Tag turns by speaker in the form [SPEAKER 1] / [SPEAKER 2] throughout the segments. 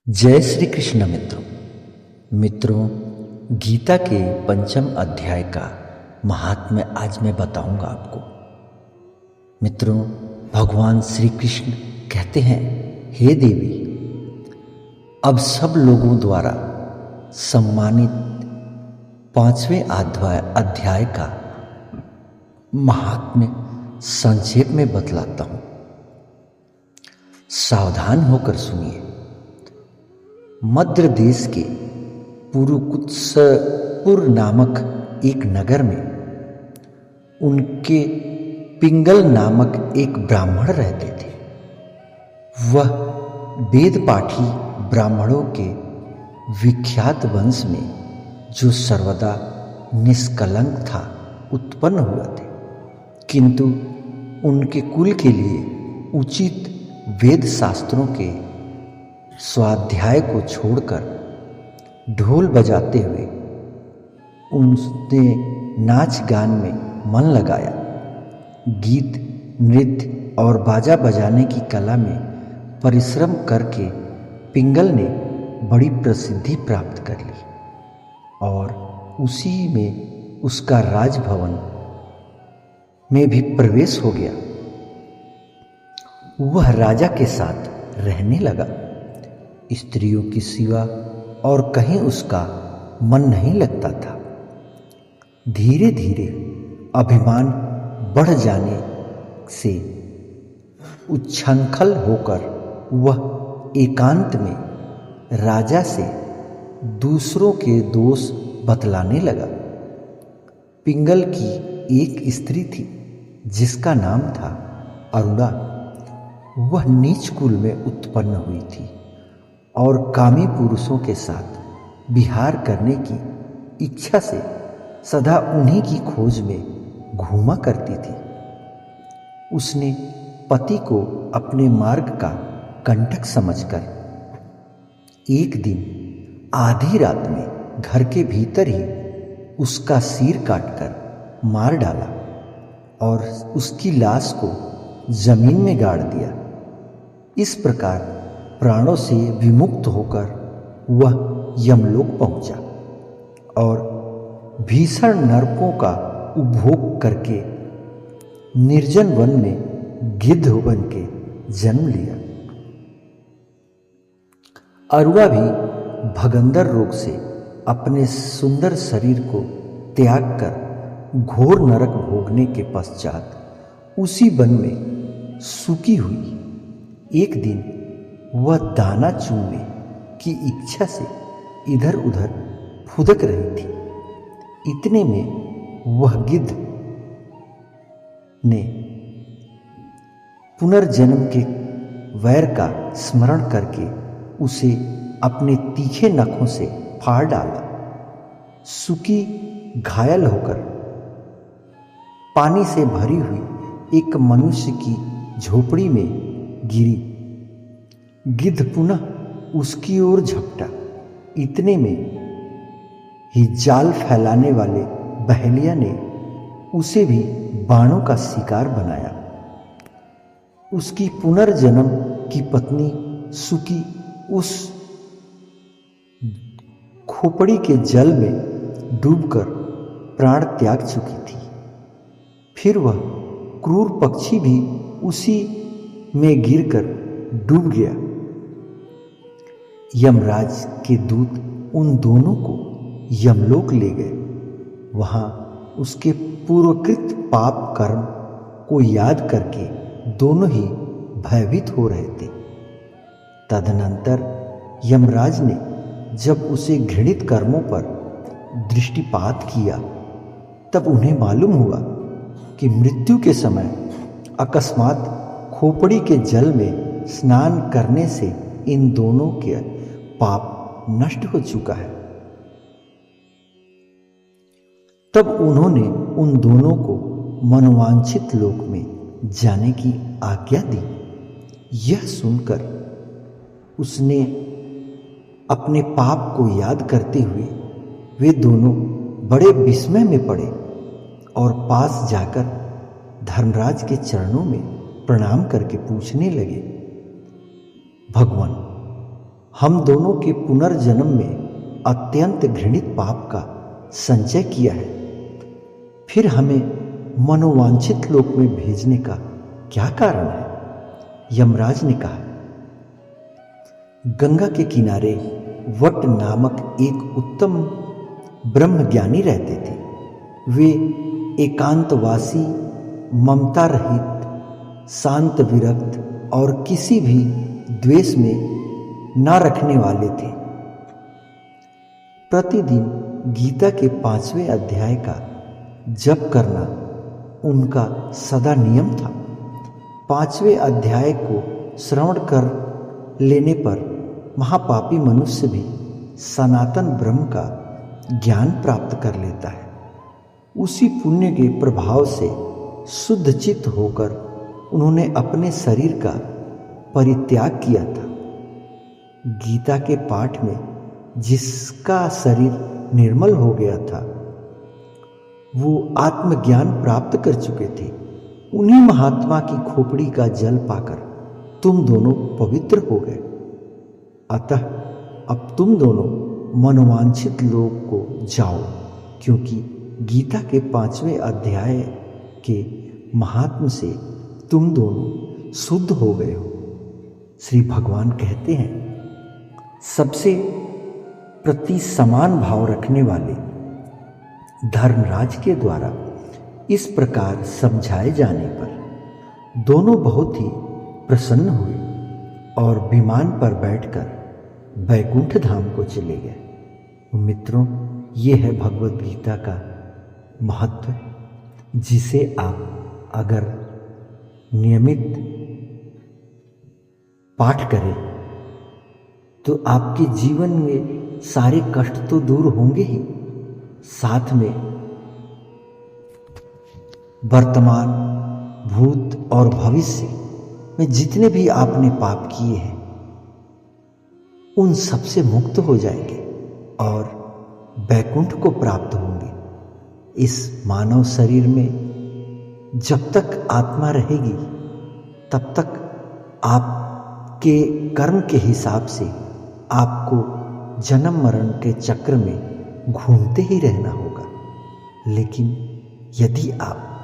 [SPEAKER 1] जय श्री कृष्ण मित्रों, गीता के पंचम अध्याय का महात्म्य आज मैं बताऊंगा आपको। मित्रों, भगवान श्री कृष्ण कहते हैं, हे देवी, अब सब लोगों द्वारा सम्मानित पांचवें अध्याय का महात्म्य संक्षेप में बतलाता हूं। सावधान होकर सुनिए। मध्य देश के पुरुकुत्सपुर नामक एक नगर में उनके पिंगल नामक एक ब्राह्मण रहते थे। वह वेद पाठी ब्राह्मणों के विख्यात वंश में, जो सर्वदा निष्कलंक था, उत्पन्न हुए थे, किंतु उनके कुल के लिए उचित वेद शास्त्रों के स्वाध्याय को छोड़कर ढोल बजाते हुए उनने नाच गान में मन लगाया। गीत, नृत्य और बाजा बजाने की कला में परिश्रम करके पिंगल ने बड़ी प्रसिद्धि प्राप्त कर ली और उसी में उसका राजभवन में भी प्रवेश हो गया। वह राजा के साथ रहने लगा। स्त्रियों की सिवा और कहीं उसका मन नहीं लगता था। धीरे धीरे अभिमान बढ़ जाने से उच्छृंखल होकर वह एकांत में राजा से दूसरों के दोष बतलाने लगा। पिंगल की एक स्त्री थी जिसका नाम था अरुणा। वह नीच कुल में उत्पन्न हुई थी और कामी पुरुषों के साथ विहार करने की इच्छा से सदा उन्हीं की खोज में घूमा करती थी। उसने पति को अपने मार्ग का कंटक समझकर एक दिन आधी रात में घर के भीतर ही उसका सिर काटकर मार डाला और उसकी लाश को जमीन में गाड़ दिया। इस प्रकार प्राणों से विमुक्त होकर वह यमलोक पहुंचा और भीषण नरकों का उपभोग करके निर्जन वन में गिद्ध बन के जन्म लिया। अरुणा भी भगंदर रोग से अपने सुंदर शरीर को त्याग कर घोर नरक भोगने के पश्चात उसी वन में सुखी हुई। एक दिन वह दाना चूमने की इच्छा से इधर उधर फुदक रही थी। इतने में वह गिद्ध ने पुनर्जन्म के वैर का स्मरण करके उसे अपने तीखे नखों से फाड़ डाला। सुकी घायल होकर पानी से भरी हुई एक मनुष्य की झोपड़ी में गिरी। गिद्ध पुनः उसकी ओर झपटा। इतने में ही जाल फैलाने वाले बहेलिया ने उसे भी बाणों का शिकार बनाया। उसकी पुनर्जन्म की पत्नी सुकी उस खोपड़ी के जल में डूबकर प्राण त्याग चुकी थी। फिर वह क्रूर पक्षी भी उसी में गिरकर डूब गया। यमराज के दूत उन दोनों को यमलोक ले गए। वहां उसके पूर्वकृत पाप कर्म को याद करके दोनों ही भयभीत हो रहे थे। तदनंतर यमराज ने जब उसे घृणित कर्मों पर दृष्टिपात किया, तब उन्हें मालूम हुआ कि मृत्यु के समय अकस्मात खोपड़ी के जल में स्नान करने से इन दोनों के पाप नष्ट हो चुका है। तब उन्होंने उन दोनों को मनोवांछित लोक में जाने की आज्ञा दी। यह सुनकर उसने अपने पाप को याद करते हुए वे दोनों बड़े विस्मय में पड़े और पास जाकर धर्मराज के चरणों में प्रणाम करके पूछने लगे, भगवान, हम दोनों के पुनर्जन्म में अत्यंत घृणित पाप का संचय किया है, फिर हमें मनोवांछित लोक में भेजने का क्या कारण है? यमराज ने कहा। गंगा के किनारे वट नामक एक उत्तम ब्रह्मज्ञानी रहते थे। वे एकांतवासी, ममता रहित, शांत विरक्त और किसी भी द्वेष में न रखने वाले थे। प्रतिदिन गीता के 5वें अध्याय का जप करना उनका सदा नियम था। 5वें अध्याय को श्रवण कर लेने पर महापापी मनुष्य भी सनातन ब्रह्म का ज्ञान प्राप्त कर लेता है। उसी पुण्य के प्रभाव से शुद्ध चित्त होकर उन्होंने अपने शरीर का परित्याग किया था। गीता के पाठ में जिसका शरीर निर्मल हो गया था, वो आत्मज्ञान प्राप्त कर चुके थे। उन्हीं महात्मा की खोपड़ी का जल पाकर तुम दोनों पवित्र हो गए। अतः अब तुम दोनों मनोवांछित लोक को जाओ, क्योंकि गीता के 5वें अध्याय के महात्म से तुम दोनों शुद्ध हो गए हो। श्री भगवान कहते हैं, सबसे प्रति समान भाव रखने वाले धर्मराज के द्वारा इस प्रकार समझाए जाने पर दोनों बहुत ही प्रसन्न हुए और विमान पर बैठकर वैकुंठ धाम को चले गए। मित्रों, ये है भगवत गीता का महत्व, जिसे आप अगर नियमित पाठ करें तो आपके जीवन में सारे कष्ट तो दूर होंगे ही, साथ में वर्तमान, भूत और भविष्य में जितने भी आपने पाप किए हैं उन सब से मुक्त हो जाएंगे और वैकुंठ को प्राप्त होंगे। इस मानव शरीर में जब तक आत्मा रहेगी तब तक आपके कर्म के हिसाब से आपको जन्म मरण के चक्र में घूमते ही रहना होगा। लेकिन यदि आप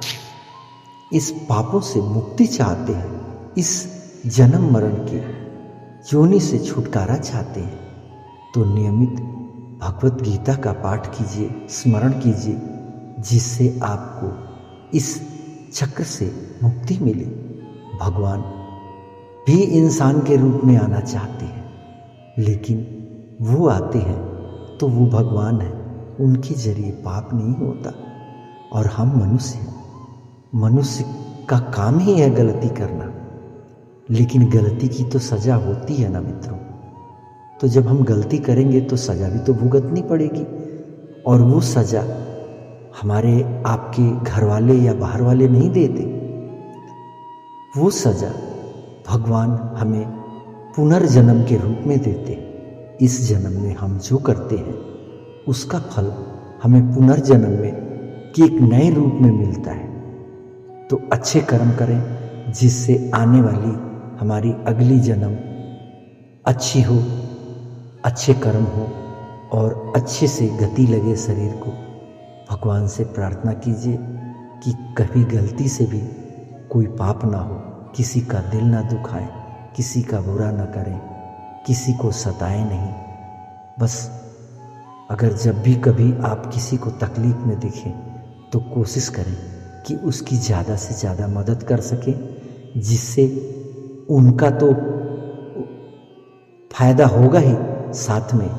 [SPEAKER 1] इस पापों से मुक्ति चाहते हैं, इस जन्म मरण के योनि से छुटकारा चाहते हैं, तो नियमित भगवत गीता का पाठ कीजिए, स्मरण कीजिए, जिससे आपको इस चक्र से मुक्ति मिले। भगवान भी इंसान के रूप में आना चाहते हैं, लेकिन वो आते हैं तो वो भगवान है, उनके जरिए पाप नहीं होता। और हम मनुष्य हैं, मनुष्य का काम ही है गलती करना, लेकिन गलती की तो सज़ा होती है ना मित्रों। तो जब हम गलती करेंगे तो सज़ा भी तो भुगतनी पड़ेगी, और वो सज़ा हमारे आपके घर वाले या बाहर वाले नहीं देते। वो सज़ा भगवान हमें पुनर्जन्म के रूप में देते हैं। इस जन्म में हम जो करते हैं उसका फल हमें पुनर्जन्म में कि एक नए रूप में मिलता है। तो अच्छे कर्म करें, जिससे आने वाली हमारी अगली जन्म अच्छी हो, अच्छे कर्म हो और अच्छे से गति लगे शरीर को। भगवान से प्रार्थना कीजिए कि कभी गलती से भी कोई पाप ना हो, किसी का दिल ना दुखाए, किसी का बुरा ना करें, किसी को सताए नहीं। बस अगर जब भी कभी आप किसी को तकलीफ में दिखें तो कोशिश करें कि उसकी ज़्यादा से ज़्यादा मदद कर सकें, जिससे उनका तो फायदा होगा ही, साथ में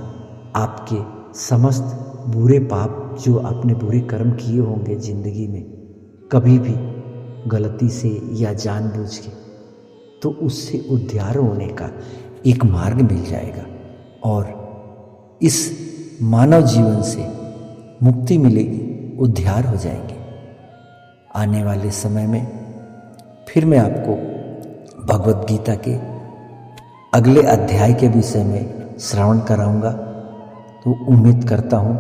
[SPEAKER 1] आपके समस्त बुरे पाप जो आपने बुरे कर्म किए होंगे ज़िंदगी में कभी भी गलती से या जानबूझ के, तो उससे उद्धार होने का एक मार्ग मिल जाएगा और इस मानव जीवन से मुक्ति मिलेगी, उद्धार हो जाएंगे। आने वाले समय में फिर मैं आपको भगवत गीता के अगले अध्याय के विषय में श्रवण कराऊंगा। तो उम्मीद करता हूँ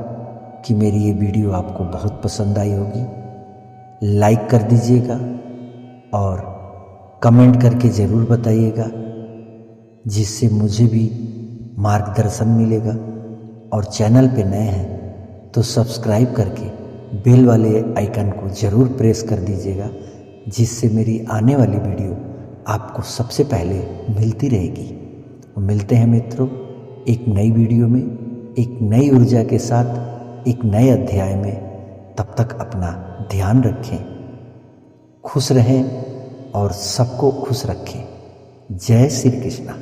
[SPEAKER 1] कि मेरी ये वीडियो आपको बहुत पसंद आई होगी। लाइक कर दीजिएगा और कमेंट करके ज़रूर बताइएगा, जिससे मुझे भी मार्गदर्शन मिलेगा। और चैनल पे नए हैं तो सब्सक्राइब करके बेल वाले आइकन को ज़रूर प्रेस कर दीजिएगा, जिससे मेरी आने वाली वीडियो आपको सबसे पहले मिलती रहेगी। मिलते हैं मित्रों एक नई वीडियो में, एक नई ऊर्जा के साथ, एक नए अध्याय में। तब तक अपना ध्यान रखें, खुश रहें और सबको खुश रखें। जय श्री कृष्णा।